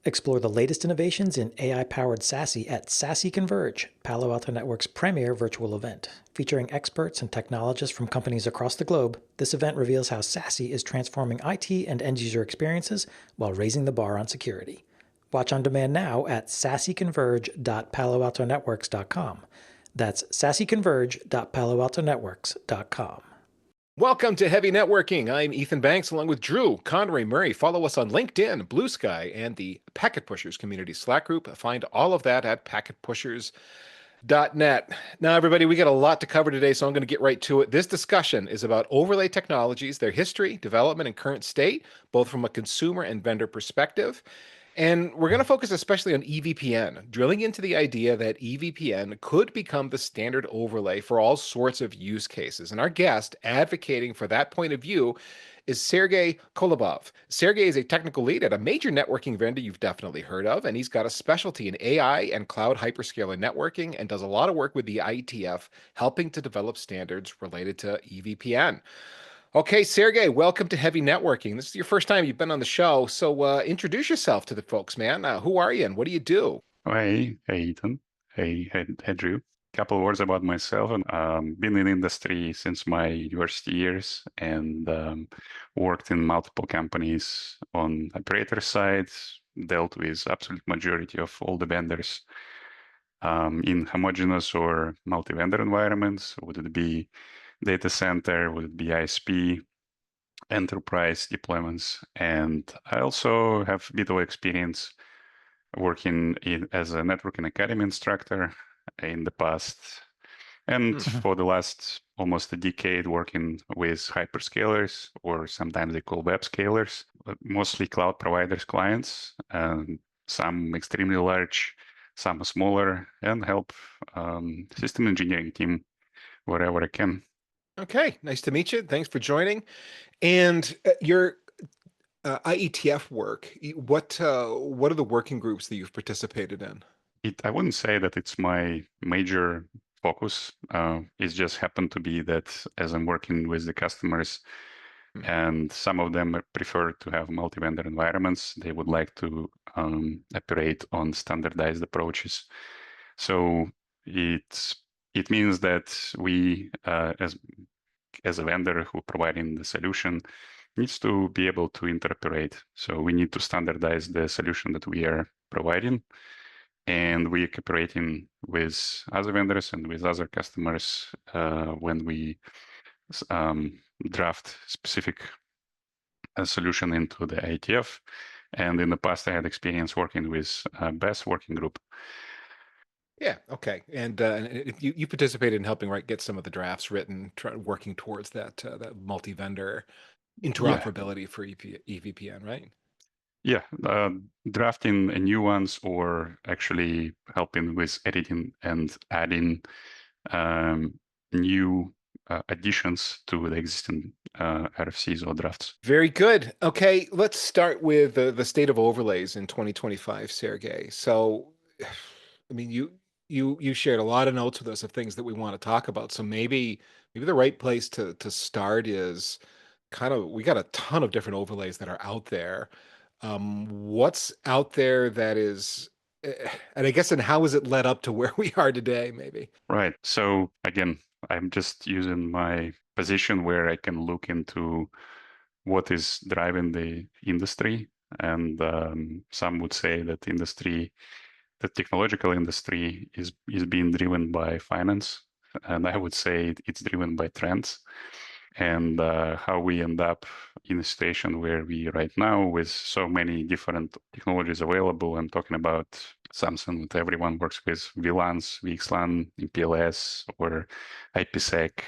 Explore the latest innovations in AI-powered SASE at SASE Converge, Palo Alto Network's premier virtual event. Featuring experts and technologists from companies across the globe, this event reveals how SASE is transforming IT and end-user experiences while raising the bar on security. Watch on demand now at saseconverge.paloaltonetworks.com. That's saseconverge.paloaltonetworks.com. Welcome to Heavy Networking. I'm Ethan Banks along with Drew Conroy Murray. Follow us on LinkedIn, Blue Sky, and the Packet Pushers community Slack group. Find all of that at packetpushers.net. Now, everybody, we got a lot to cover today, so I'm going to get right to it. This discussion is about overlay technologies, their history, development, and current state, both from a consumer and vendor perspective. And we're going to focus especially on EVPN, drilling into the idea that EVPN could become the standard overlay for all sorts of use cases. And our guest advocating for that point of view is Sergey Kolobov. Sergey is a technical lead at a major networking vendor you've definitely heard of, and he's got a specialty in AI and cloud hyperscaler networking and does a lot of work with the IETF, helping to develop standards related to EVPN. Okay, Sergey, welcome to Heavy Networking. This is your first time you've been on the show, so introduce yourself to the folks, man. Who are you and what do you do? Hey, Ethan. Hey, Drew. Couple of words about myself. Been in industry since my university years and worked in multiple companies on operator side, dealt with absolute majority of all the vendors in homogeneous or multi-vendor environments. Would it be data center? Would it be ISP? Enterprise deployments? And I also have a bit of experience working as a networking academy instructor in the past, and for the last almost a decade working with hyperscalers, or sometimes they call web scalers, mostly cloud providers clients, and some extremely large, some smaller, and help system engineering team wherever I can. Okay, nice to meet you. Thanks for joining. And your IETF work, what are the working groups that you've participated in? I wouldn't say that it's my major focus. It just happened to be that as I'm working with the customers, and some of them prefer to have multi-vendor environments, they would like to operate on standardized approaches. So it means that we, as a vendor who providing the solution, needs to be able to interoperate. So we need to standardize the solution that we are providing, and we're cooperating with other vendors and with other customers when we draft specific solution into the IETF. And in the past, I had experience working with BESS working group. Yeah, okay. And you participated in helping get some of the drafts written, working towards that multi-vendor interoperability for EVPN, right? Yeah, drafting new ones or actually helping with editing and adding new additions to the existing RFCs or drafts. Very good. Okay, let's start with the state of overlays in 2025, Sergey. So, I mean, you shared a lot of notes with us of things that we want to talk about. So maybe the right place to start is we got a ton of different overlays that are out there. What's out there that is, and I guess, and how is it led up to where we are today, maybe? Right. So again, I'm just using my position where I can look into what is driving the industry. And some would say that the technological industry is being driven by finance. And I would say it's driven by trends. And how we end up in a situation where we right now with so many different technologies available. I'm talking about something that everyone works with, VLANs, VXLAN, MPLS, or IPsec,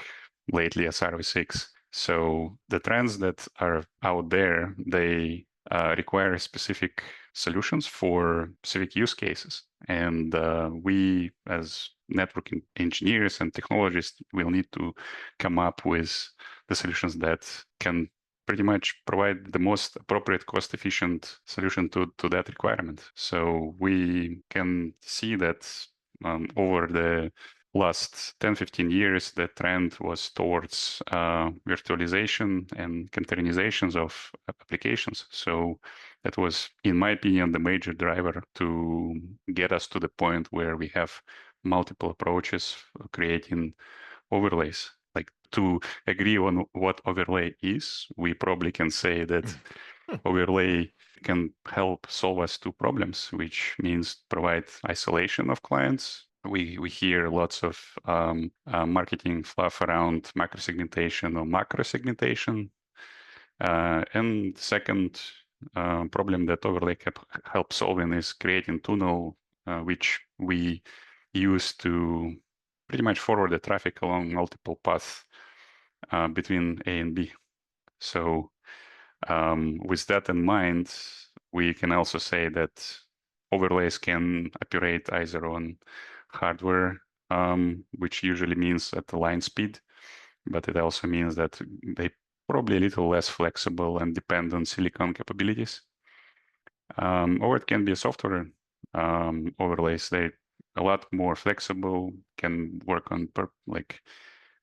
lately SRv6. So the trends that are out there, they require specific solutions for specific use cases. And we, as networking engineers and technologists, will need to come up with the solutions that can pretty much provide the most appropriate cost-efficient solution to that requirement. So we can see that over the last 10, 15 years, the trend was towards virtualization and containerizations of applications. So that was, in my opinion, the major driver to get us to the point where we have multiple approaches for creating overlays. Like, to agree on what overlay is, we probably can say that overlay can help solve us two problems, which means provide isolation of clients. We hear lots of marketing fluff around microsegmentation or macro segmentation. And second problem that overlay can help solving is creating tunnel, which we use to pretty much forward the traffic along multiple paths between A and B. So with that in mind, we can also say that overlays can operate either on hardware, which usually means at the line speed, but it also means that they probably a little less flexible and depend on silicon capabilities. Or it can be software overlays. They a lot more flexible, can work on like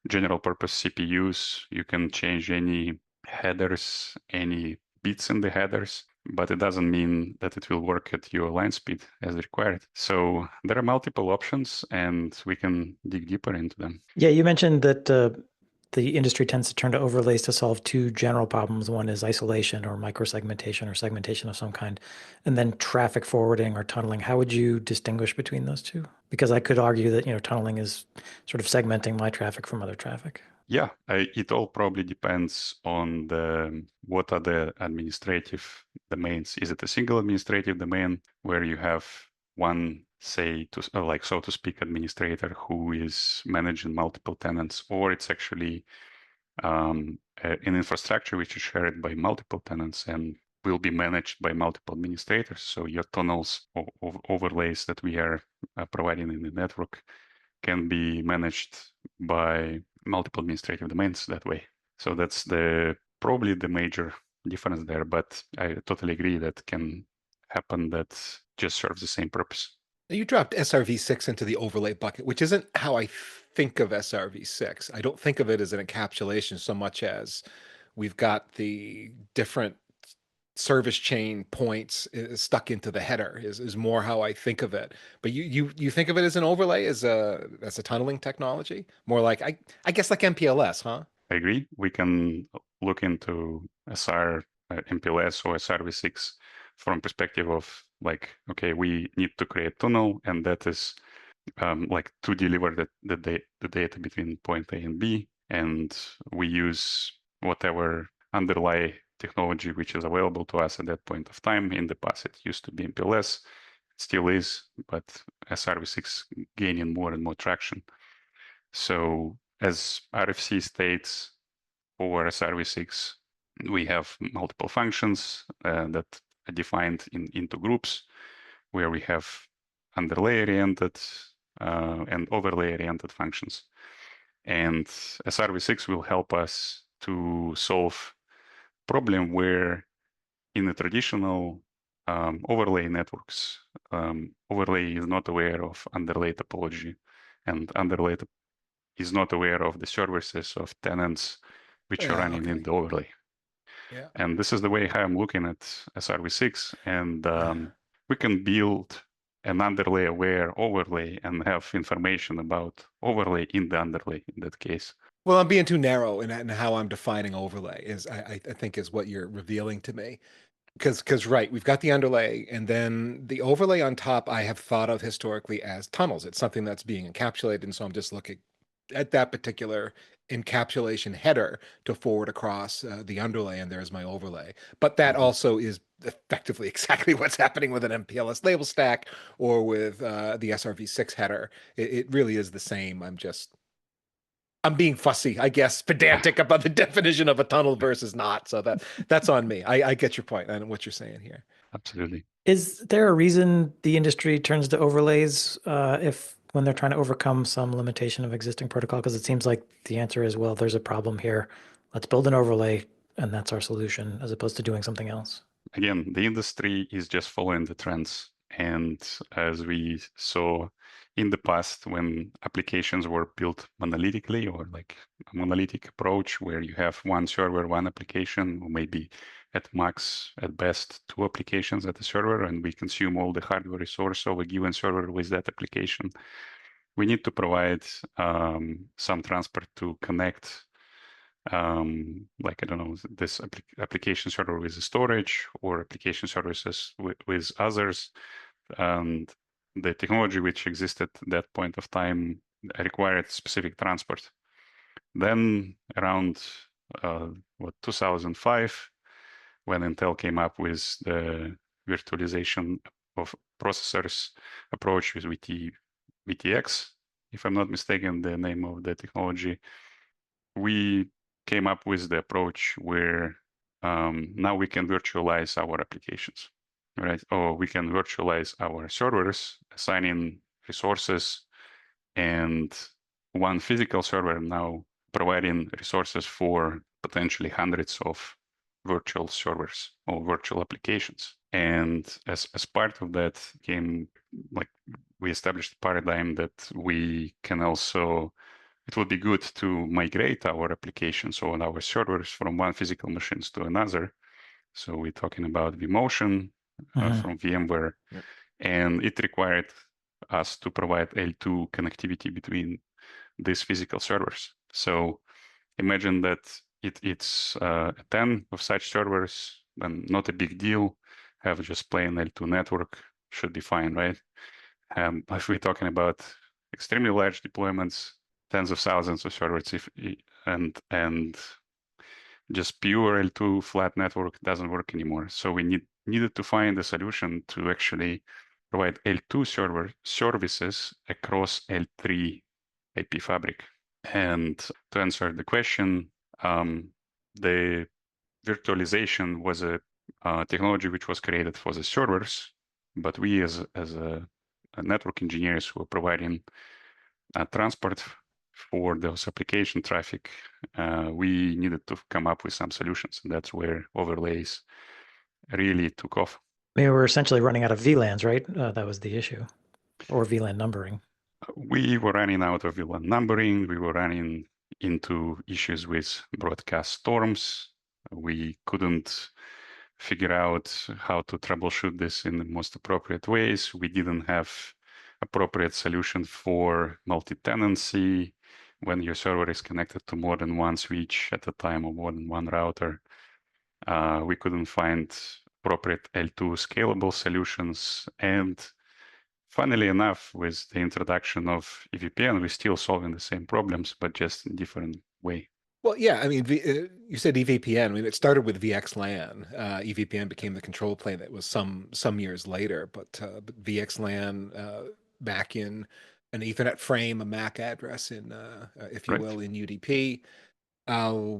general purpose CPUs. You can change any headers, any bits in the headers, but it doesn't mean that it will work at your line speed as required. So there are multiple options, and we can dig deeper into them. Yeah, you mentioned that the industry tends to turn to overlays to solve two general problems. One is isolation or microsegmentation or segmentation of some kind, and then traffic forwarding or tunneling. How would you distinguish between those two? Because I could argue that, tunneling is sort of segmenting my traffic from other traffic. Yeah, it all probably depends on what are the administrative domains. Is it a single administrative domain where you have one, say, so to speak, administrator who is managing multiple tenants, or it's actually an infrastructure which is shared by multiple tenants and will be managed by multiple administrators. So your tunnels or overlays that we are providing in the network can be managed by multiple administrative domains that way. So that's probably the major difference there, but I totally agree that can happen that just serves the same purpose. You dropped SRv6 into the overlay bucket, which isn't how I think of SRv6. I don't think of it as an encapsulation so much as we've got the different service chain points stuck into the header is more how I think of it. But you think of it as an overlay, as a tunneling technology, more like I guess like MPLS, huh? I agree. We can look into SR MPLS or SRv6 from perspective of like, okay, we need to create tunnel, and that is like to deliver the data between point A and B, and we use whatever underlie technology which is available to us at that point of time. In the past, it used to be MPLS, it still is, but SRv6 gaining more and more traction. So as RFC states, for SRv6, we have multiple functions that are defined into groups, where we have underlay-oriented and overlay-oriented functions. And SRv6 will help us to solve problem where in the traditional overlay networks, overlay is not aware of underlay topology, and underlay is not aware of the services of tenants which are running in the overlay. Yeah. And this is the way how I'm looking at SRv6, and we can build an underlay aware overlay and have information about overlay in the underlay in that case. Well, I'm being too narrow in how I'm defining overlay, is I think is what you're revealing to me. Because right, we've got the underlay, and then the overlay on top I have thought of historically as tunnels. It's something that's being encapsulated, and so I'm just looking at that particular encapsulation header to forward across the underlay, and there's my overlay. But that also is effectively exactly what's happening with an MPLS label stack or with the SRv6 header. It really is the same. I'm being fussy, I guess, pedantic about the definition of a tunnel versus not. So that's on me. I get your point and what you're saying here. Absolutely. Is there a reason the industry turns to overlays when they're trying to overcome some limitation of existing protocol? Because it seems like the answer is, well, there's a problem here. Let's build an overlay, and that's our solution, as opposed to doing something else. Again, the industry is just following the trends, And as we saw in the past, when applications were built monolithically, or like a monolithic approach where you have one server, one application, or maybe at max, at best, two applications at the server, and we consume all the hardware resource of a given server with that application, we need to provide some transport to connect, like, I don't know, this application server with the storage or application services with others. And the technology which existed at that point of time required specific transport. Then around 2005, when Intel came up with the virtualization of processors approach with VTX, if I'm not mistaken, the name of the technology, we came up with the approach where now we can virtualize our applications, right? Or we can virtualize our servers, assigning resources, and one physical server now providing resources for potentially hundreds of virtual servers or virtual applications. And as part of that came, like, we established a paradigm that we can also, it would be good to migrate our applications or our servers from one physical machines to another. So we're talking about vMotion from VMware, and it required us to provide L2 connectivity between these physical servers. So imagine that it's 10 of such servers, and not a big deal. Have just plain L2 network, should be fine, right? If we're talking about extremely large deployments, tens of thousands of servers, and just pure L2 flat network doesn't work anymore. So we needed to find a solution to actually provide L2 services across L3 IP fabric. And to answer the question, the virtualization was a technology which was created for the servers, but we as a network engineers who are providing transport for those application traffic, we needed to come up with some solutions, and that's where overlays really took off. I mean, we're essentially running out of VLANs, right? That was the issue, or VLAN numbering. We were running out of VLAN numbering. We were running into issues with broadcast storms. We couldn't figure out how to troubleshoot this in the most appropriate ways. We didn't have appropriate solution for multi-tenancy when your server is connected to more than one switch at a time or more than one router. We couldn't find appropriate L2 scalable solutions. And funnily enough, with the introduction of EVPN, we're still solving the same problems, but just in different way. Well, yeah, I mean, you said EVPN. I mean, it started with VXLAN. EVPN became the control plane that was some years later, but VXLAN back in an Ethernet frame, a MAC address in, if you Right. will, in UDP.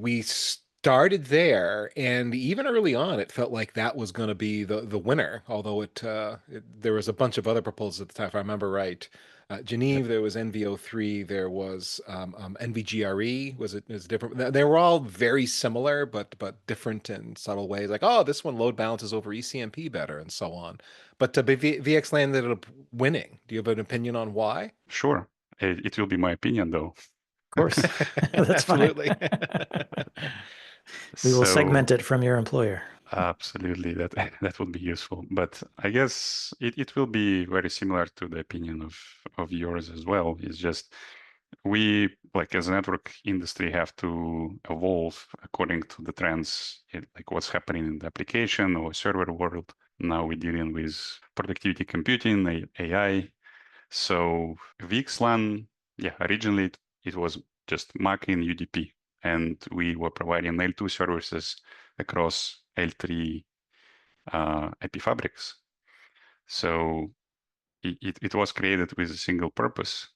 We started there, and even early on, it felt like that was going to be the winner. Although there was a bunch of other proposals at the time, if I remember right. Geneve, there was NVO3, there was NVGRE, was different. They were all very similar, but different in subtle ways. Like, oh, this one load balances over ECMP better, and so on. But VXLAN ended up winning. Do you have an opinion on why? Sure. It will be my opinion, though. Of course. That's Absolutely. We will So, segment it from your employer. absolutely, that would be useful. But I guess it will be very similar to the opinion of yours as well. It's just we, like as a network industry, have to evolve according to the trends, like what's happening in the application or server world. Now we're dealing with productivity computing, AI. So VXLAN, yeah, originally it was just MAC in UDP, and we were providing L2 services across L3 IP fabrics. So it was created with a single purpose.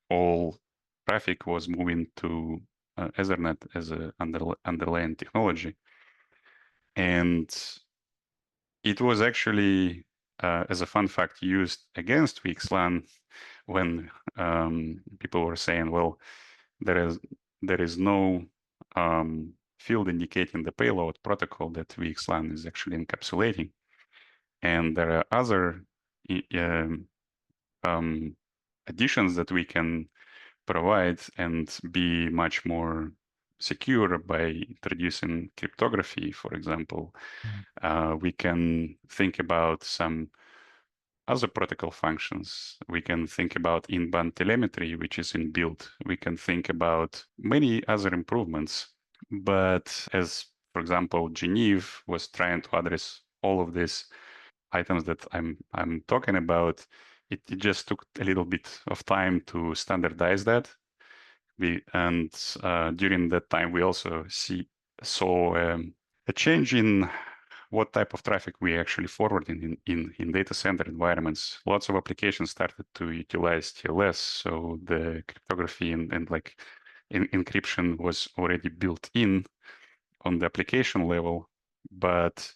All traffic was moving to Ethernet as an underlying technology. And it was actually, as a fun fact, used against VXLAN when people were saying, well, there is no field indicating the payload protocol that VXLAN is actually encapsulating. And there are other additions that we can provide and be much more secure by introducing cryptography, for example. We can think about some other protocol functions. We can think about in-band telemetry, which is inbuilt. We can think about many other improvements. But as, for example, Geneve was trying to address all of these items that I'm talking about, it just took a little bit of time to standardize that. During that time, we also saw a change in what type of traffic we actually forward in data center environments. Lots of applications started to utilize TLS, so the cryptography and like encryption was already built in on the application level. But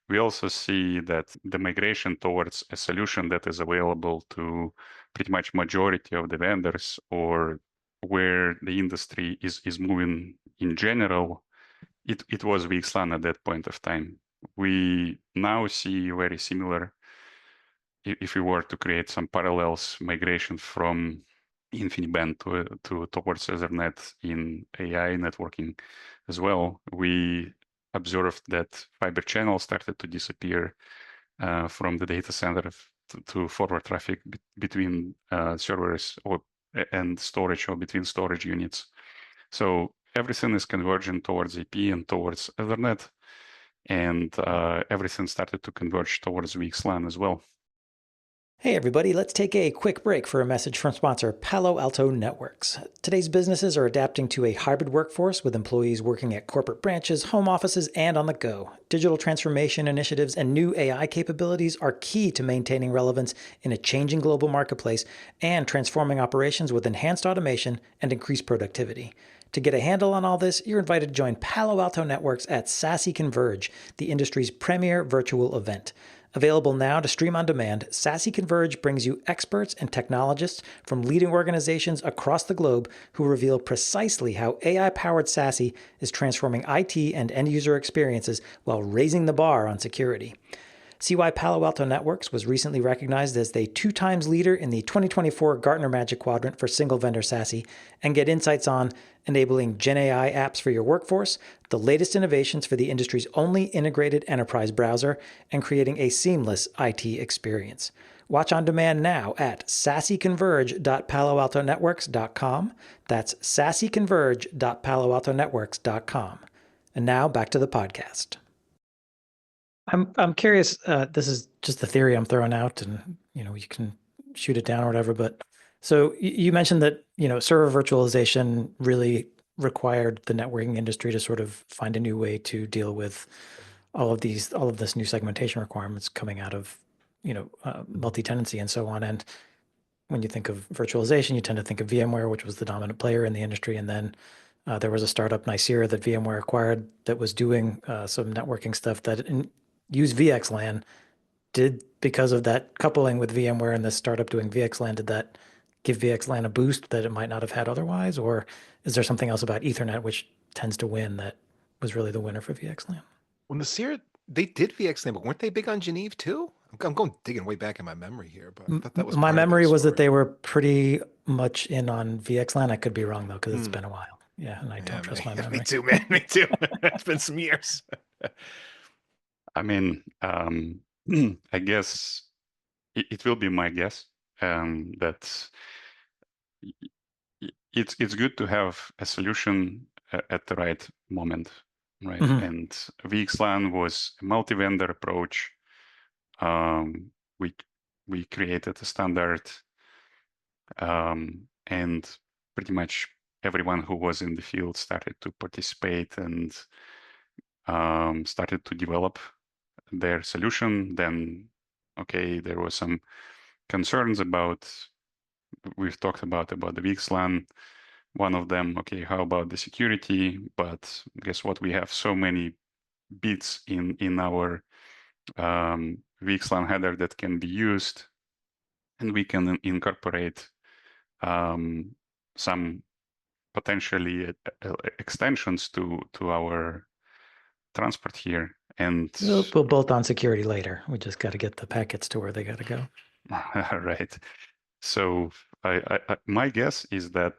we also see that the migration towards a solution that is available to pretty much majority of the vendors, or where the industry is moving in general, it was VXLAN at that point of time. We now see very similar, if we were to create some parallels, migration from InfiniBand towards Ethernet in AI networking as well. We observed that fiber channels started to disappear from the data center to forward traffic between servers and storage, or between storage units. So everything is converging towards AP and towards Ethernet, and everything started to converge towards VXLAN as well. Hey everybody, let's take a quick break for a message from sponsor Palo Alto Networks. Today's businesses are adapting to a hybrid workforce with employees working at corporate branches, home offices, and on the go. Digital transformation initiatives and new AI capabilities are key to maintaining relevance in a changing global marketplace and transforming operations with enhanced automation and increased productivity. To get a handle on all this, you're invited to join Palo Alto Networks at SASE Converge, the industry's premier virtual event. Available now to stream on demand, SASE Converge brings you experts and technologists from leading organizations across the globe who reveal precisely how AI-powered SASE is transforming IT and end-user experiences while raising the bar on security. See why Palo Alto Networks was recently recognized as the 2x leader in the 2024 Gartner Magic Quadrant for single-vendor SASE, and get insights on enabling GenAI apps for your workforce, the latest innovations for the industry's only integrated enterprise browser, and creating a seamless IT experience. Watch on demand now at sassyconverge.paloaltonetworks.com. That's sassyconverge.paloaltonetworks.com. And now back to the podcast. I'm curious. This is just a theory I'm throwing out, and you can shoot it down or whatever. But so you mentioned that server virtualization really required the networking industry to sort of find a new way to deal with all of this new segmentation requirements coming out of multi-tenancy and so on. And when you think of virtualization, you tend to think of VMware, which was the dominant player in the industry, and then there was a startup, Nicira, that VMware acquired that was doing some networking stuff that used VXLAN. Because of that coupling with VMware and this startup doing VXLAN, did that give VXLAN a boost that it might not have had otherwise? Or is there something else about Ethernet which tends to win that was really the winner for VXLAN? Well, Nasir, they did VXLAN, but weren't they big on Geneve too? I'm going digging way back in my memory here, but I thought that was my part of memory their was that story. they were pretty much in on VXLAN. I could be wrong though, because it's been a while. Yeah, and I don't trust my memory. Me too, man. Me too. It's been some years. I mean, I guess it will be my guess that it's good to have a solution at the right moment, right? Mm-hmm. And VXLAN was a multi-vendor approach. We created a standard, and pretty much everyone who was in the field started to participate and started to develop their solution. Then, okay, there was some concerns about, we've talked about the VXLAN. One of them, okay, how about the security? But guess what? We have so many bits in our VXLAN header that can be used, and we can incorporate some potentially extensions to our transport here. And We'll bolt on security later. We just got to get the packets to where they got to go. right. So my guess is that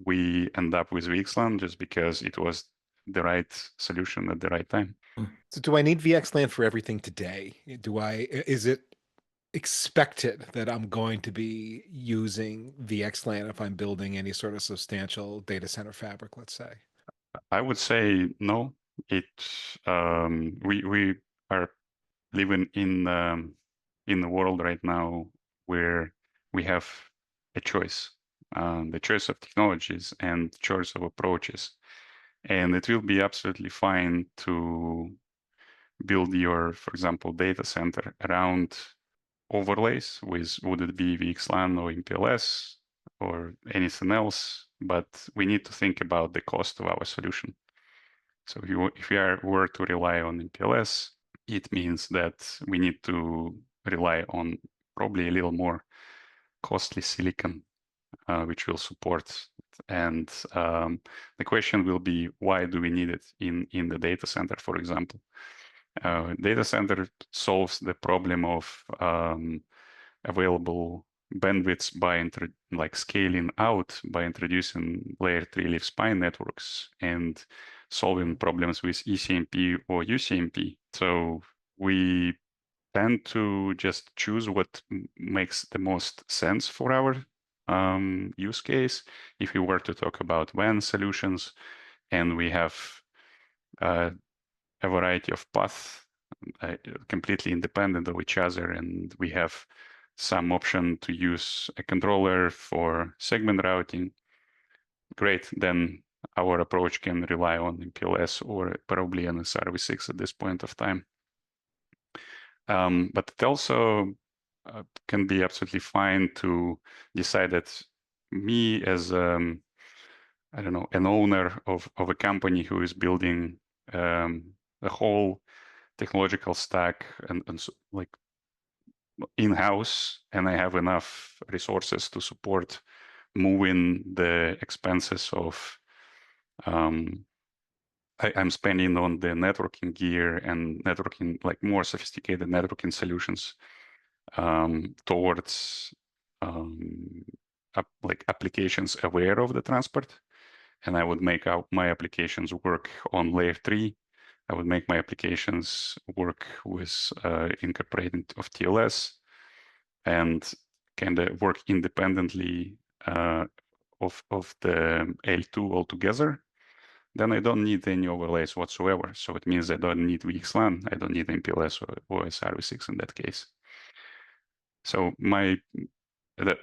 we end up with VXLAN just because it was the right solution at the right time. So do I need VXLAN for everything today? Is it expected that I'm going to be using VXLAN if I'm building any sort of substantial data center fabric, let's say? I would say no. We are living in the world right now where we have a choice, the choice of technologies and choice of approaches, and it will be absolutely fine to build your, for example, data center around overlays with, would it be VXLAN or MPLS or anything else, but we need to think about the cost of our solution. So if we were to rely on MPLS, it means that we need to rely on probably a little more costly silicon, which will support. And the question will be, why do we need it in the data center, for example? Data center solves the problem of available bandwidths by scaling out by introducing layer 3 leaf spine networks and solving problems with ECMP or UCMP. So we tend to just choose what makes the most sense for our use case. If we were to talk about WAN solutions, and we have a variety of paths completely independent of each other, and we have some option to use a controller for segment routing, great, then our approach can rely on MPLS or probably NSRv6 at this point of time. But it also can be absolutely fine to decide that me as I don't know, an owner of a company who is building a whole technological stack and like in-house, and I have enough resources to support moving the expenses of I'm spending on the networking gear and networking, like more sophisticated networking solutions towards like applications aware of the transport. And I would make out my applications work on layer 3. I would make my applications work with incorporating of TLS and kind of work independently of the L2 altogether. Then I don't need any overlays whatsoever. So it means I don't need VXLAN, I don't need MPLS or SRv6 in that case. So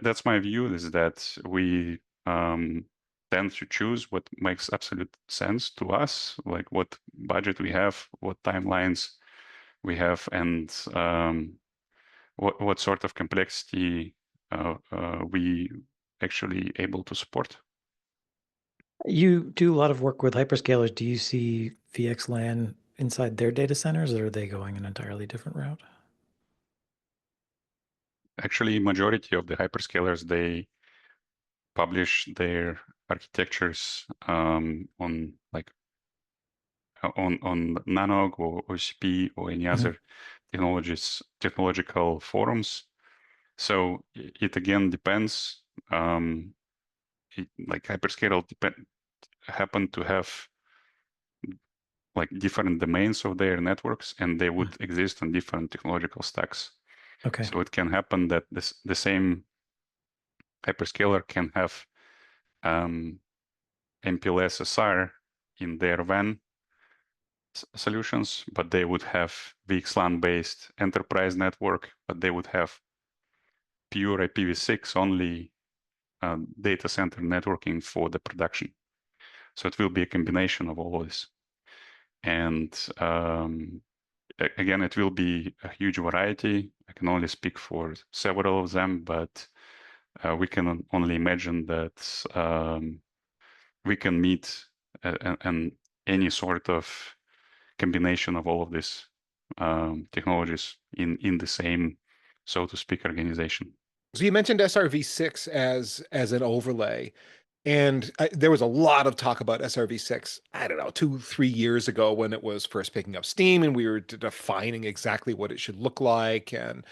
that's my view, is that we tend to choose what makes absolute sense to us, like what budget we have, what timelines we have, and what sort of complexity we actually able to support. You do a lot of work with hyperscalers. Do you see VXLAN inside their data centers, or are they going an entirely different route? Actually, majority of the hyperscalers, they publish their architectures on Nanog or OCP or any other technological forums. So it again depends. Like hyperscale happen to have like different domains of their networks, and they would exist on different technological stacks. Okay. So it can happen that the same hyperscaler can have MPLS SR in their WAN solutions, but they would have VXLAN based enterprise network, but they would have pure IPv6 only data center networking for the production. So it will be a combination of all of this. And again, it will be a huge variety. I can only speak for several of them, but we can only imagine that we can meet and any sort of combination of all of these technologies in the same, so to speak, organization. So you mentioned SRv6 as an overlay. And there was a lot of talk about SRv6, I don't know, 2-3 years ago when it was first picking up steam and we were defining exactly what it should look like and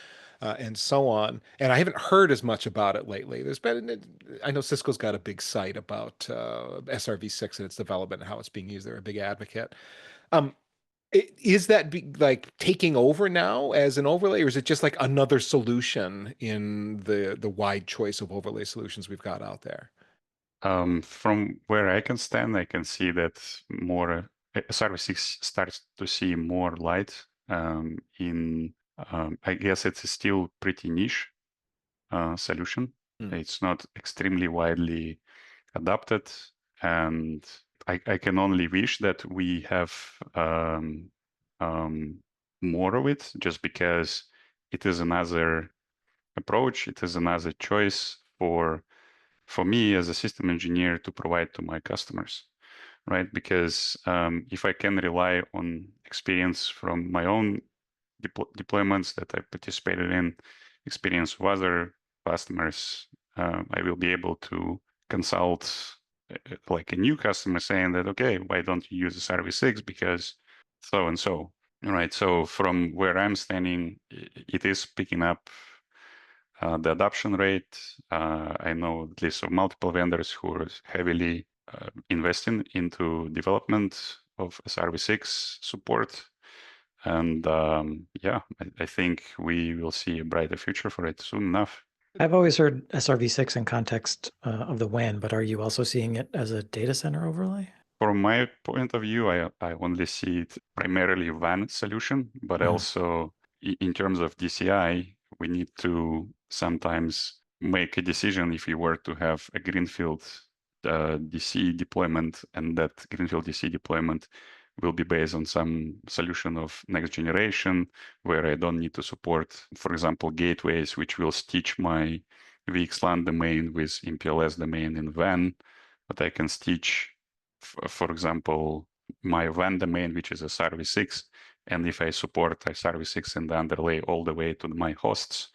so on. And I haven't heard as much about it lately. I know Cisco's got a big site about SRv6 and its development and how it's being used. They're a big advocate. Um, is that like taking over now as an overlay, or is it just like another solution in the wide choice of overlay solutions we've got out there? From where I can stand, I can see that more Service6 starts to see more light in. I guess it's still pretty niche solution. It's not extremely widely adopted, and I can only wish that we have more of it, just because it is another approach. It is another choice for me as a system engineer to provide to my customers, right? Because if I can rely on experience from my own deployments that I participated in, experience of other customers, I will be able to consult like a new customer saying that, okay, why don't you use a Service6 because so and so, right? So from where I'm standing, it is picking up the adoption rate. I know at least of multiple vendors who are heavily investing into development of Service6 support. And yeah, I think we will see a brighter future for it soon enough. I've always heard SRv6 in context of the WAN, but are you also seeing it as a data center overlay? From my point of view, I only see it primarily WAN solution, but also in terms of DCI, we need to sometimes make a decision if we were to have a greenfield DC deployment, and that greenfield DC deployment will be based on some solution of next generation where I don't need to support, for example, gateways, which will stitch my VXLAN domain with MPLS domain in WAN, but I can stitch, for example, my WAN domain, which is a Service6, and if I support a Service6 in the underlay all the way to my hosts,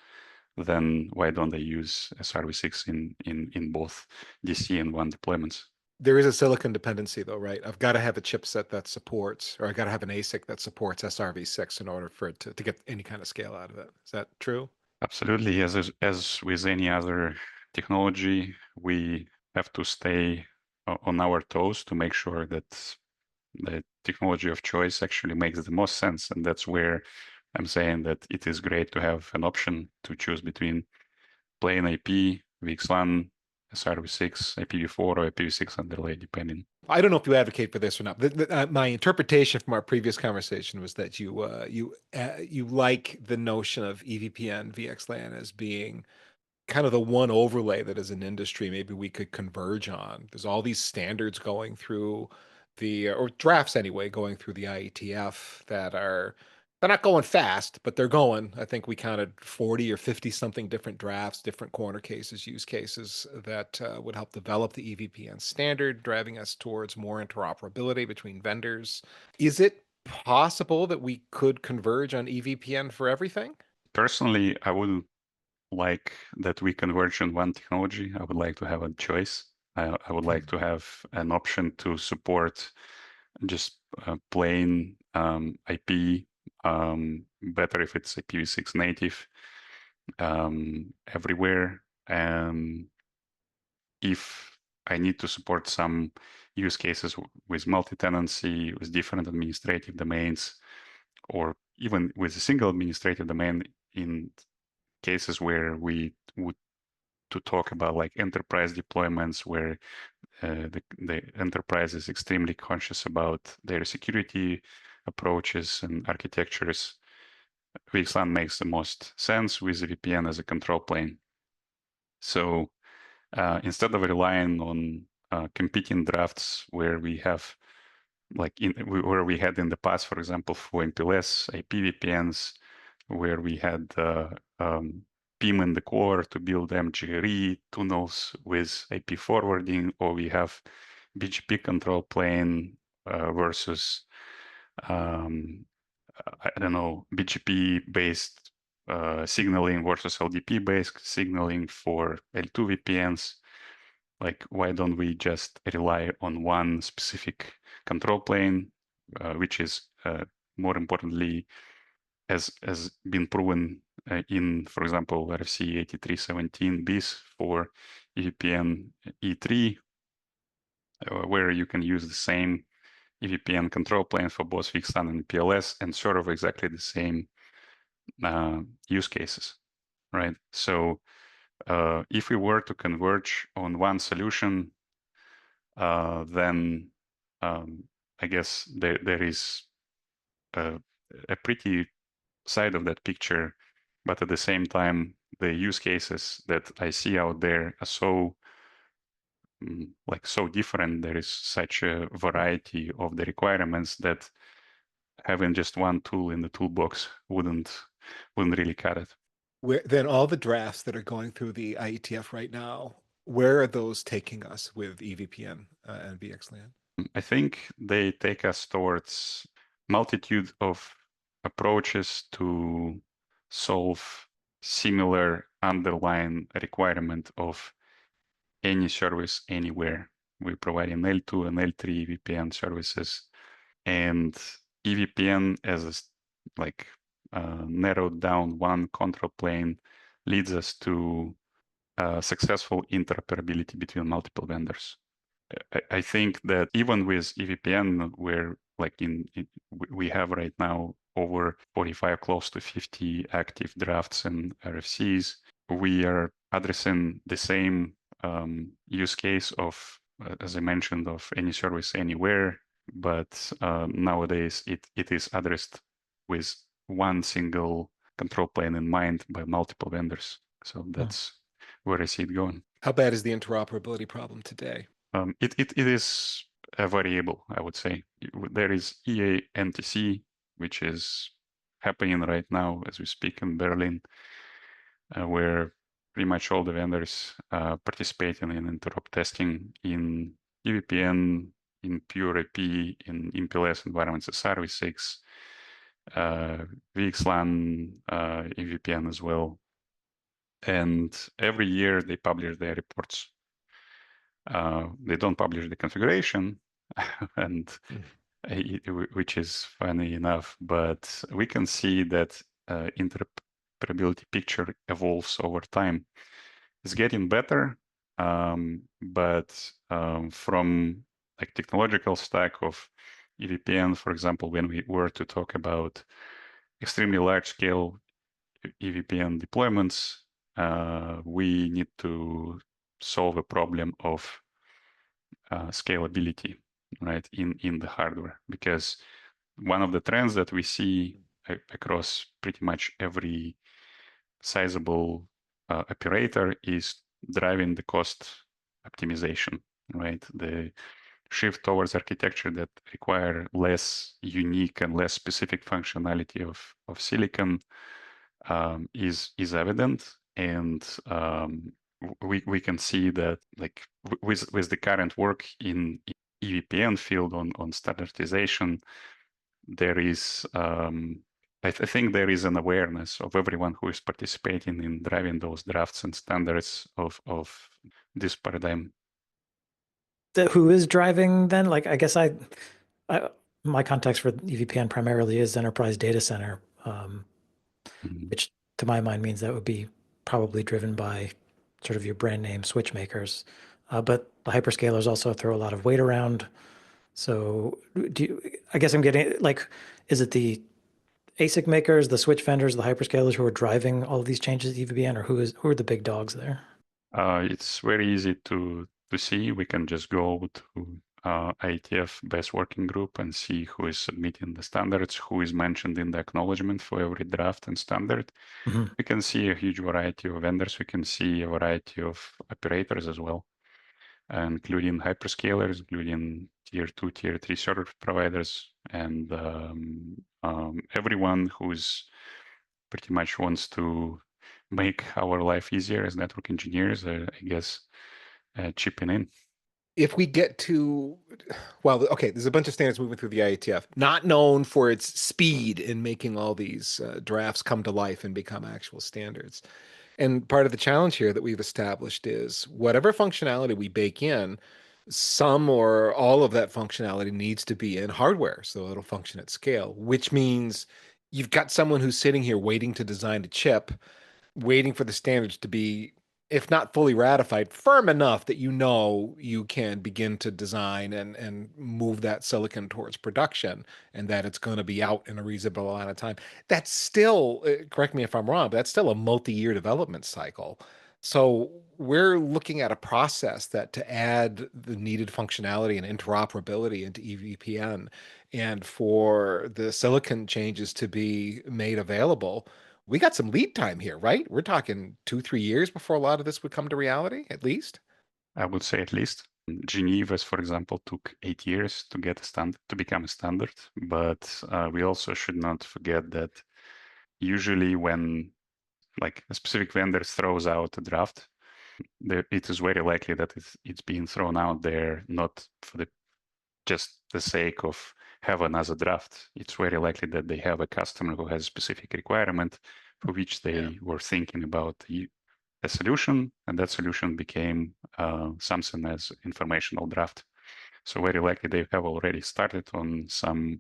then why don't I use a Service6 in both DC and WAN deployments? There is a silicon dependency though, right? I've got to have a chipset that supports, or I got to have an ASIC that supports SRv6 in order for it to get any kind of scale out of it. Is that true? Absolutely. As with any other technology, we have to stay on our toes to make sure that the technology of choice actually makes the most sense. And that's where I'm saying that it is great to have an option to choose between plain IP, VXLAN, SRv6, IPv4, or IPv6 underlay, depending. I don't know if you advocate for this or not. My interpretation from our previous conversation was that you like the notion of EVPN, VXLAN as being kind of the one overlay that as an industry maybe we could converge on. There's all these standards going through or drafts anyway, going through the IETF they're not going fast, but they're going. I think we counted 40 or 50 something different drafts, different corner cases, use cases that would help develop the EVPN standard, driving us towards more interoperability between vendors. Is it possible that we could converge on EVPN for everything? Personally, I wouldn't like that we converge on one technology. I would like to have a choice. I would like to have an option to support just plain IP, better if it's IPv6 native everywhere. If I need to support some use cases with multi-tenancy, with different administrative domains, or even with a single administrative domain in cases where we would to talk about like enterprise deployments where the enterprise is extremely conscious about their security approaches and architectures, VXLAN makes the most sense with the VPN as a control plane. So instead of relying on competing drafts where we have where we had in the past, for example, for MPLS, IP VPNs, where we had PIM in the core to build MGRE tunnels with IP forwarding, or we have BGP control plane versus I don't know, BGP-based signaling versus LDP-based signaling for L2 VPNs. like, why don't we just rely on one specific control plane, which is more importantly has been proven in, for example, RFC 8317 bis for EVPN E3, where you can use the same EVPN control plane for both VXLAN and PLS and sort of exactly the same use cases, right? So if we were to converge on one solution, then I guess there is a pretty side of that picture, but at the same time, the use cases that I see out there are so so different. There is such a variety of the requirements that having just one tool in the toolbox wouldn't really cut it. Then all the drafts that are going through the IETF right now, where are those taking us with EVPN and VXLAN? I think they take us towards multitude of approaches to solve similar underlying requirement of any service anywhere. We provide an L2 and L3 VPN services, and EVPN as a narrowed down one control plane leads us to successful interoperability between multiple vendors. I think that even with EVPN, where we have right now over 45, close to 50 active drafts and RFCs, we are addressing the same use case of, as I mentioned, of any service anywhere, but nowadays it is addressed with one single control plane in mind by multiple vendors. So that's where I see it going. How bad is the interoperability problem today? It is a variable, I would say. There is EA-NTC, which is happening right now as we speak in Berlin, where pretty much all the vendors participating in interop testing in EVPN, in pure IP, in MPLS environments, SRv6, VXLAN, EVPN as well. And every year they publish their reports. They don't publish the configuration, and which is funny enough, but we can see that interoperability picture evolves over time. It's getting better, but from like technological stack of EVPN, for example, when we were to talk about extremely large scale EVPN deployments, we need to solve a problem of scalability, right, in the hardware, because one of the trends that we see across pretty much every sizable operator is driving the cost optimization, right? The shift towards architecture that require less unique and less specific functionality of silicon is evident, and we can see that like with the current work in EVPN field on standardization, there is I think there is an awareness of everyone who is participating in driving those drafts and standards of this paradigm. Who is driving then? Like, I guess my context for EVPN primarily is enterprise data center, which to my mind means that would be probably driven by sort of your brand name switch makers. But the hyperscalers also throw a lot of weight around. So I guess I'm getting like, is it the ASIC makers, the switch vendors, the hyperscalers who are driving all of these changes to EVPN, or who are the big dogs there? It's very easy to see. We can just go to IETF best working group and see who is submitting the standards, who is mentioned in the acknowledgement for every draft and standard. We can see a huge variety of vendors. We can see a variety of operators as well, including hyperscalers, including tier 2, tier 3 service providers, and everyone who's pretty much wants to make our life easier as network engineers, I guess, chipping in. If we get to, well, okay, there's a bunch of standards moving through the IETF, not known for its speed in making all these drafts come to life and become actual standards. And part of the challenge here that we've established is whatever functionality we bake in, some or all of that functionality needs to be in hardware so it'll function at scale, which means you've got someone who's sitting here waiting to design a chip, waiting for the standards to be, if not fully ratified, firm enough that you know you can begin to design and move that silicon towards production and that it's going to be out in a reasonable amount of time. That's still, correct me if I'm wrong, but that's still a multi-year development cycle. So we're looking at a process that to add the needed functionality and interoperability into EVPN and for the silicon changes to be made available, we got some lead time here, right? We're talking 2, 3 years before a lot of this would come to reality, at least. I would say at least. Geneva's, for example, took 8 years to get a standard, to become a standard. But we also should not forget that usually when like a specific vendor throws out a draft, it is very likely that it's being thrown out there not for the just the sake of have another draft. It's very likely that they have a customer who has a specific requirement for which they were thinking about a solution, and that solution became something as informational draft. So very likely they have already started on some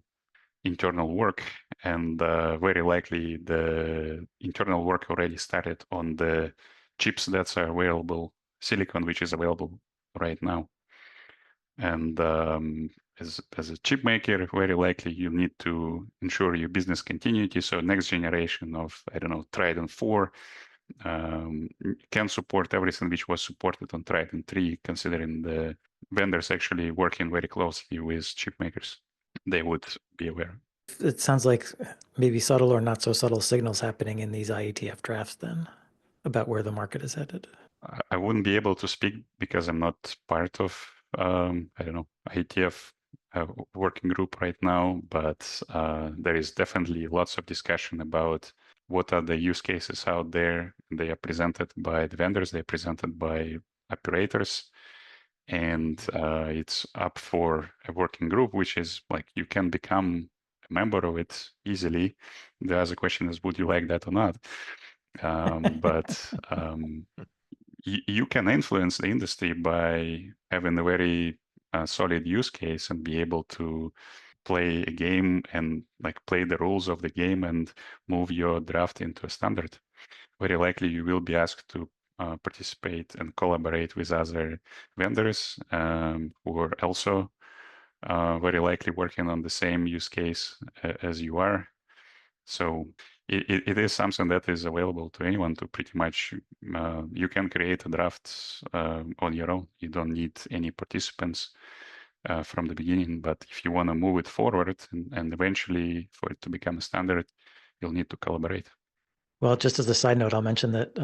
internal work, and very likely the internal work already started on the chips that are available, silicon which is available right now. And as a chip maker, very likely you need to ensure your business continuity. So next generation of, I don't know, Trident 4 can support everything which was supported on Trident 3, considering the vendors actually working very closely with chip makers. They would be aware. It sounds like maybe subtle or not so subtle signals happening in these IETF drafts then about where the market is headed. I wouldn't be able to speak because I'm not part of, I don't know, IETF working group right now, but there is definitely lots of discussion about what are the use cases out there. They are presented by the vendors, they are presented by operators, and it's up for a working group, which is like you can become a member of it easily. The other question is, would you like that or not? But you can influence the industry by having a very solid use case and be able to play a game and like play the rules of the game and move your draft into a standard. Very likely you will be asked to participate and collaborate with other vendors who are also very likely working on the same use case as you are. So it is something that is available to anyone to pretty much, you can create a draft on your own. You don't need any participants from the beginning, but if you want to move it forward and eventually for it to become a standard, you'll need to collaborate. Well, just as a side note, I'll mention that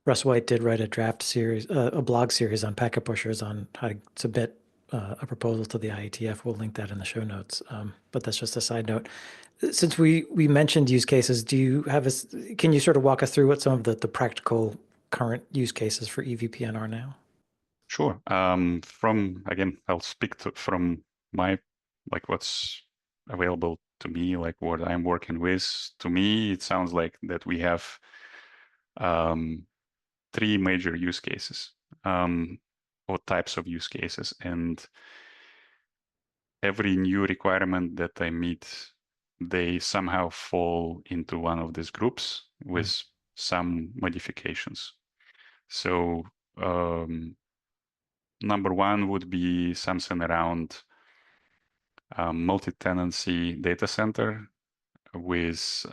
Russ White did write a draft series, a blog series on packet pushers on how to submit a proposal to the IETF. We'll link that in the show notes. But that's just a side note. Since we mentioned use cases, do you have can you sort of walk us through what some of the practical current use cases for EVPN are now? Sure. Again, I'll speak from my, like what's available to me, like what I'm working with. To me, it sounds like that we have 3 major use cases or types of use cases. And every new requirement that I meet, they somehow fall into one of these groups with some modifications. So number 1 would be something around multi-tenancy data center with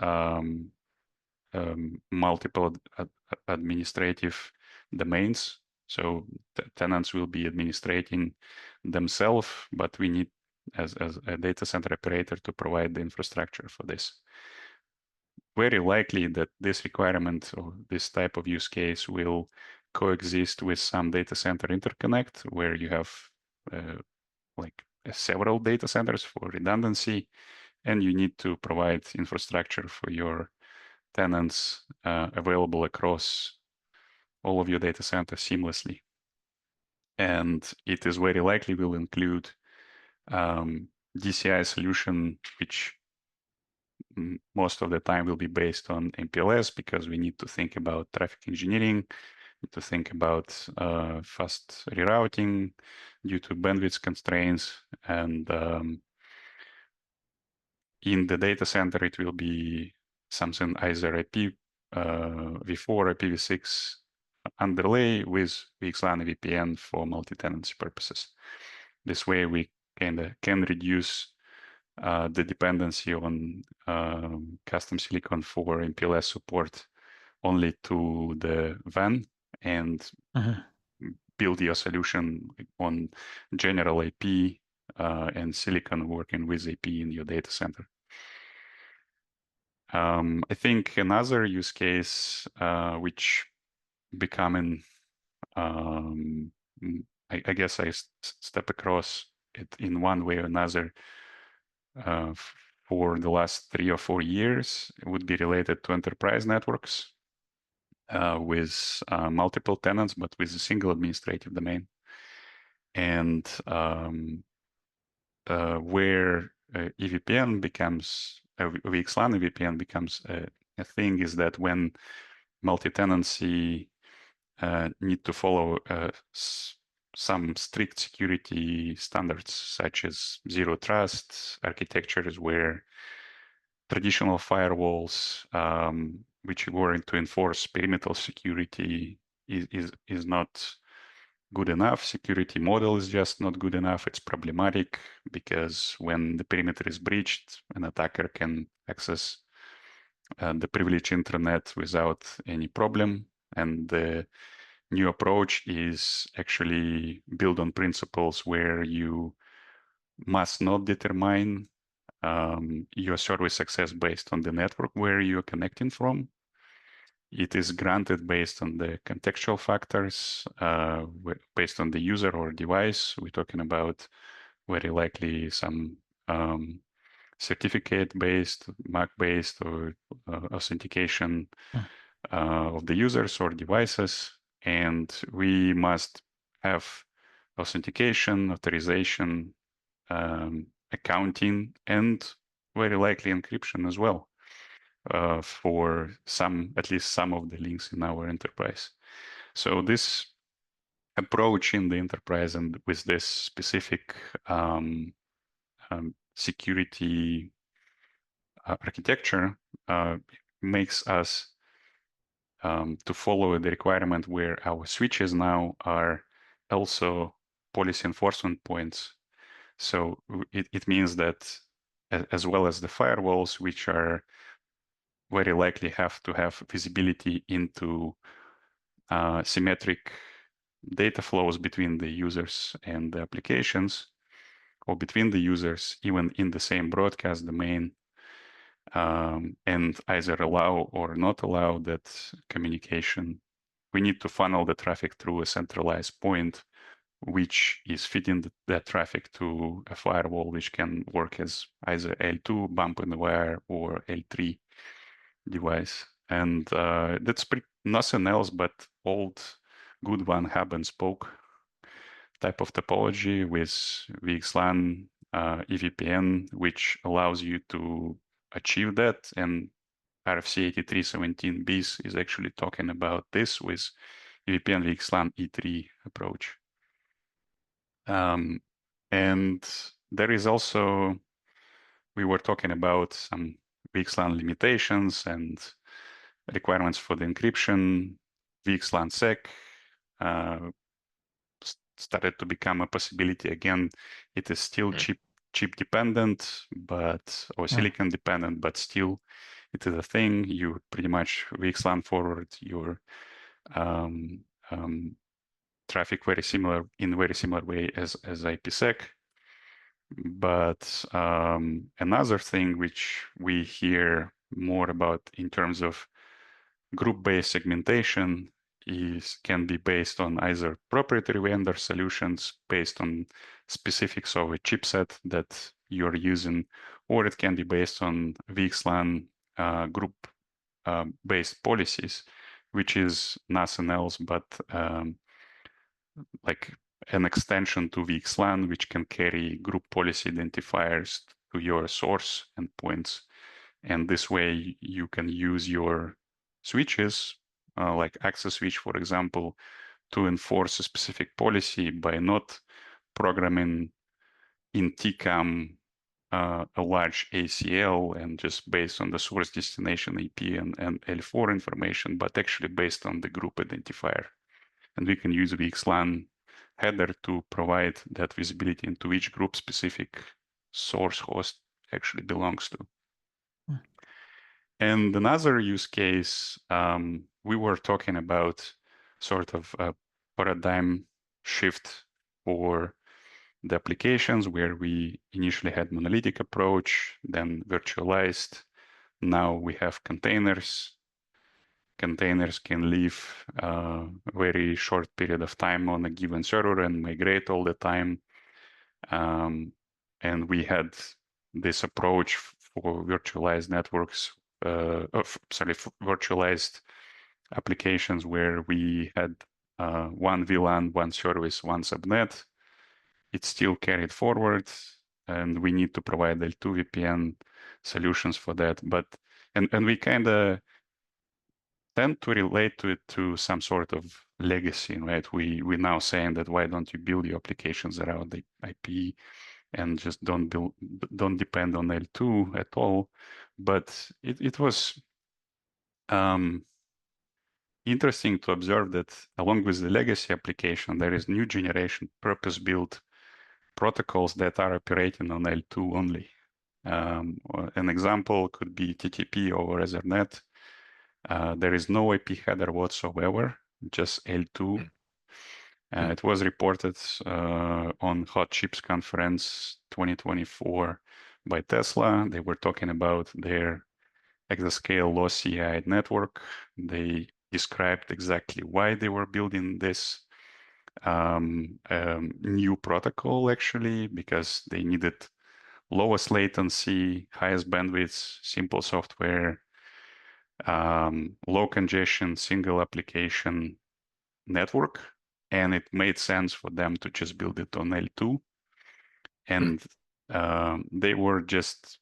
multiple administrative domains. So tenants will be administrating themselves, but we need, as a data center operator, to provide the infrastructure for this. Very likely that this requirement or this type of use case will coexist with some data center interconnect where you have like several data centers for redundancy, and you need to provide infrastructure for your tenants available across all of your data centers seamlessly. And it is very likely will include DCI solution, which most of the time will be based on MPLS because we need to think about traffic engineering, need to think about fast rerouting due to bandwidth constraints. And in the data center, it will be something either IP v4 or IPv6 underlay with VXLAN VPN for multi-tenancy purposes. This way, we can reduce the dependency on custom silicon for MPLS support only to the WAN and build your solution on general IP and silicon working with IP in your data center. I think another use case which becoming, I guess I step across it in one way or another for the last 3 or 4 years would be related to enterprise networks with multiple tenants, but with a single administrative domain. And where EVPN becomes, VXLAN EVPN becomes a thing is that when multi-tenancy need to follow some strict security standards, such as zero trust architectures, where traditional firewalls, which were to enforce perimeter security, is not good enough. Security model is just not good enough. It's problematic because when the perimeter is breached, an attacker can access the privileged internet without any problem. And the new approach is actually built on principles where you must not determine your service success based on the network where you're connecting from. It is granted based on the contextual factors, based on the user or device. We're talking about very likely some certificate-based, MAC-based, or authentication of the users or devices. And we must have authentication, authorization, accounting, and very likely encryption as well for at least some of the links in our enterprise. So this approach in the enterprise and with this specific security architecture makes us to follow the requirement where our switches now are also policy enforcement points. So it means that as well as the firewalls, which are very likely have to have visibility into symmetric data flows between the users and the applications, or between the users, even in the same broadcast domain, and either allow or not allow that communication. We need to funnel the traffic through a centralized point, which is feeding that traffic to a firewall, which can work as either L2, bump in the wire, or L3 device. And that's nothing else but old good one hub and spoke type of topology with VXLAN EVPN, which allows you to achieve that. And RFC 8317B is actually talking about this with EVPN VXLAN E3 approach. And there is also, we were talking about some VXLAN limitations and requirements for the encryption. VXLAN sec started to become a possibility again. It is still chip dependent, or silicon dependent, but still it is a thing. You pretty much VXLAN forward your traffic in very similar way as IPsec. But another thing which we hear more about in terms of group-based segmentation can be based on either proprietary vendor solutions based on specifics of a chipset that you're using, or it can be based on VXLAN group-based policies, which is nothing else but like an extension to VXLAN, which can carry group policy identifiers to your source endpoints And this way you can use your switches, like access switch, for example, to enforce a specific policy by not programming in TCAM a large ACL and just based on the source destination IP and L4 information, but actually based on the group identifier. And we can use VXLAN header to provide that visibility into which group specific source host actually belongs to. And another use case, we were talking about sort of a paradigm shift for the applications where we initially had monolithic approach, then virtualized. Now we have containers. Containers can live a very short period of time on a given server and migrate all the time. And we had this approach for virtualized networks, virtualized applications where we had one VLAN, one service, one subnet. It's still carried forward, and we need to provide L2 VPN solutions for that. But and we kind of tend to relate to it to some sort of legacy, right? We're now saying that why don't you build your applications around the IP and just don't depend on L2 at all. But it was interesting to observe that along with the legacy application, there is new generation purpose-built protocols that are operating on L2 only. An example could be TTP over Ethernet. There is no IP header whatsoever, just L2. It was reported on Hot Chips Conference 2024 by Tesla. They were talking about their exascale low CI network. They described exactly why they were building this new protocol, actually, because they needed lowest latency, highest bandwidth, simple software, low congestion, single application network. And it made sense for them to just build it on L2. And they were just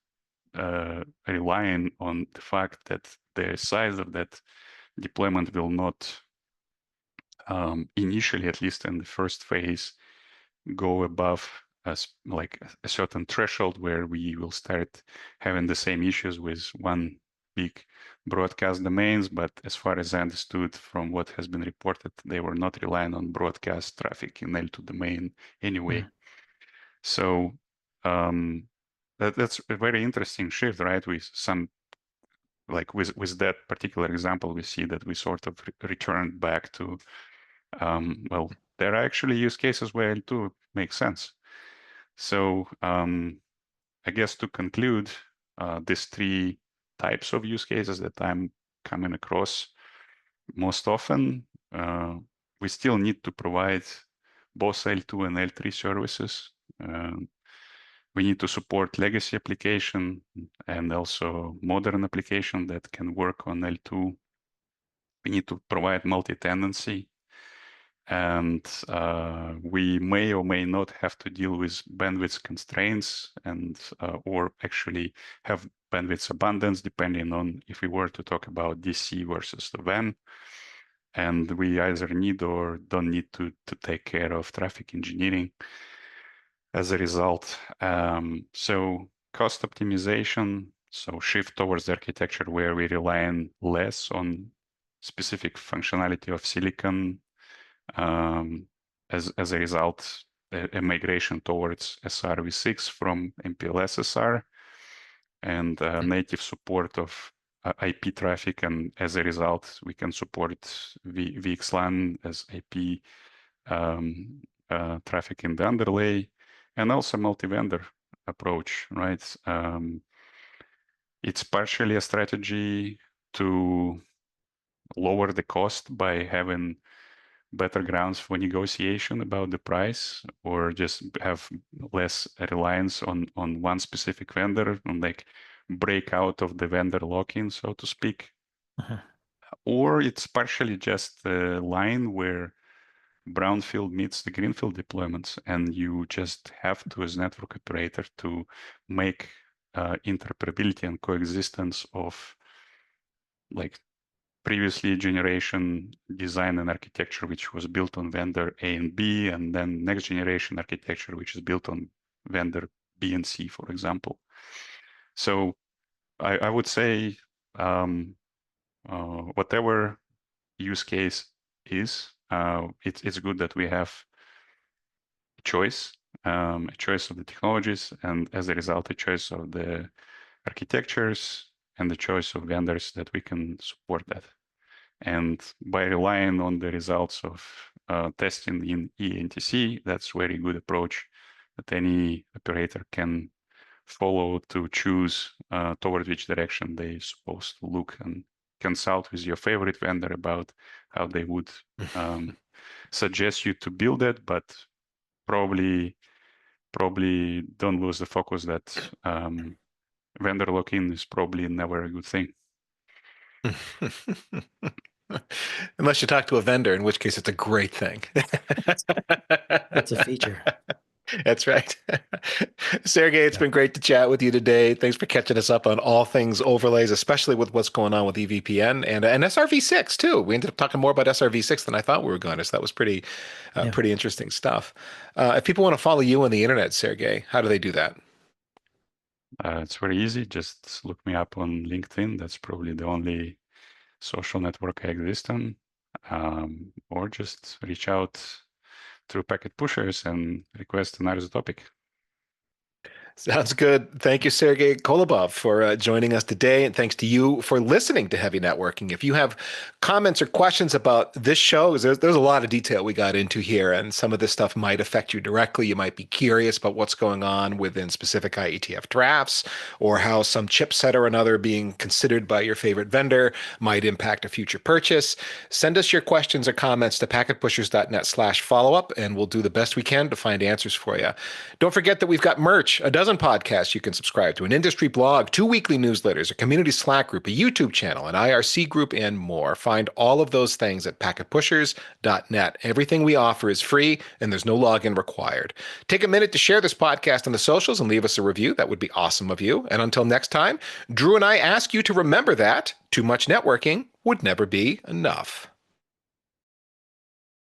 relying on the fact that the size of that deployment will not, initially, at least in the first phase, go above like a certain threshold where we will start having the same issues with one big broadcast domains. But as far as I understood from what has been reported, they were not relying on broadcast traffic in L2 domain anyway. So that's a very interesting shift, right? With some, like with that particular example, we see that we sort of returned back to, well, there are actually use cases where L2 makes sense. So I guess to conclude, these three types of use cases that I'm coming across most often, we still need to provide both L2 and L3 services. We need to support legacy application and also modern application that can work on L2. We need to provide multi-tenancy. And we may or may not have to deal with bandwidth constraints and or actually have bandwidth abundance, depending on if we were to talk about DC versus the WAN. And we either need or don't need to take care of traffic engineering as a result. So cost optimization, so shift towards the architecture where we rely less on specific functionality of silicon. As a result, a migration towards SRv6 from MPLS SR and native support of IP traffic. And as a result, we can support VXLAN as IP traffic in the underlay, and also multi-vendor approach, right? It's partially a strategy to lower the cost by having better grounds for negotiation about the price, or just have less reliance on one specific vendor and like break out of the vendor lock-in, so to speak. Or it's partially just a line where brownfield meets the greenfield deployments, and you just have to, as network operator, to make interoperability and coexistence of like previously generation design and architecture, which was built on vendor A and B, and then next generation architecture, which is built on vendor B and C, for example. So I would say whatever use case is, it's good that we have choice, a choice of the technologies, and as a result, a choice of the architectures and the choice of vendors that we can support that. And by relying on the results of testing in ENTC, that's a very good approach that any operator can follow to choose toward which direction they're supposed to look, and consult with your favorite vendor about how they would suggest you to build it, but probably don't lose the focus that vendor lock-in is probably never a good thing. Unless you talk to a vendor, in which case it's a great thing. It's a feature. That's right. Sergey, it's been great to chat with you today. Thanks for catching us up on all things overlays, especially with what's going on with EVPN and SRv6 too. We ended up talking more about SRv6 than I thought we were going to, so that was pretty interesting stuff. If people want to follow you on the internet, Sergey, how do they do that? It's very easy. Just look me up on LinkedIn. That's probably the only social network I exist on, or just reach out through Packet Pushers and request another topic. Sounds good. Thank you, Sergey Kolobov, for joining us today. And thanks to you for listening to Heavy Networking. If you have comments or questions about this show, there's a lot of detail we got into here, and some of this stuff might affect you directly. You might be curious about what's going on within specific IETF drafts, or how some chipset or another being considered by your favorite vendor might impact a future purchase. Send us your questions or comments to packetpushers.net/follow-up, and we'll do the best we can to find answers for you. Don't forget that we've got merch, a dozen podcasts you can subscribe to, an industry blog, 2 weekly newsletters, a community Slack group, a YouTube channel, an IRC group, and more. Find all of those things at packetpushers.net. Everything we offer is free, and there's no login required. Take a minute to share this podcast on the socials and leave us a review. That would be awesome of you. And until next time, Drew and I ask you to remember that too much networking would never be enough.